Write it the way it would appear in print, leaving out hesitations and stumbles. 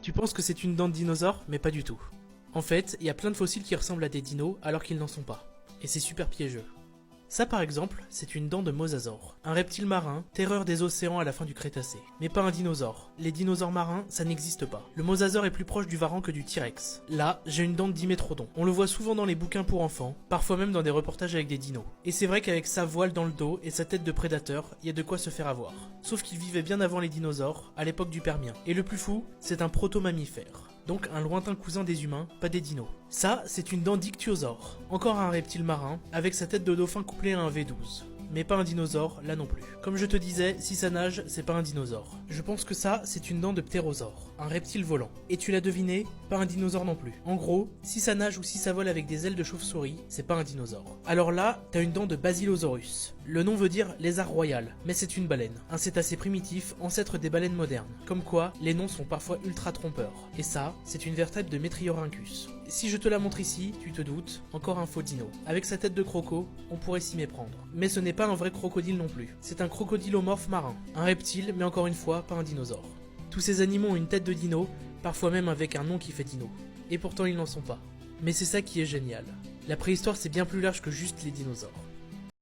Tu penses que c'est une dent de dinosaure, mais pas du tout. En fait, il y a plein de fossiles qui ressemblent à des dinos alors qu'ils n'en sont pas. Et c'est super piégeux. Ça par exemple, c'est une dent de mosasaure, un reptile marin, terreur des océans à la fin du Crétacé. Mais pas un dinosaure. Les dinosaures marins, ça n'existe pas. Le mosasaure est plus proche du varan que du T-Rex. Là, j'ai une dent de dimétrodon. On le voit souvent dans les bouquins pour enfants, parfois même dans des reportages avec des dinos. Et c'est vrai qu'avec sa voile dans le dos et sa tête de prédateur, il y a de quoi se faire avoir. Sauf qu'il vivait bien avant les dinosaures, à l'époque du Permien. Et le plus fou, c'est un proto-mammifère. Donc un lointain cousin des humains, pas des dinos. Ça, c'est une dent d'ichthyosaure, encore un reptile marin, avec sa tête de dauphin couplée à un V12. Mais pas un dinosaure, là non plus. Comme je te disais, si ça nage, c'est pas un dinosaure. Je pense que ça, c'est une dent de ptérosaure, un reptile volant. Et tu l'as deviné, pas un dinosaure non plus. En gros, si ça nage ou si ça vole avec des ailes de chauve-souris, c'est pas un dinosaure. Alors là, t'as une dent de Basilosaurus. Le nom veut dire lézard royal, mais c'est une baleine. Un cétacé primitif, ancêtre des baleines modernes. Comme quoi, les noms sont parfois ultra trompeurs. Et ça, c'est une vertèbre de Metriorhynchus. Si je te la montre ici, tu te doutes, encore un faux dino. Avec sa tête de croco, on pourrait s'y méprendre. Mais ce n'est pas un vrai crocodile non plus. C'est un crocodilomorphe marin. Un reptile, mais encore une fois, pas un dinosaure. Tous ces animaux ont une tête de dino, parfois même avec un nom qui fait dino. Et pourtant ils n'en sont pas. Mais c'est ça qui est génial. La préhistoire c'est bien plus large que juste les dinosaures.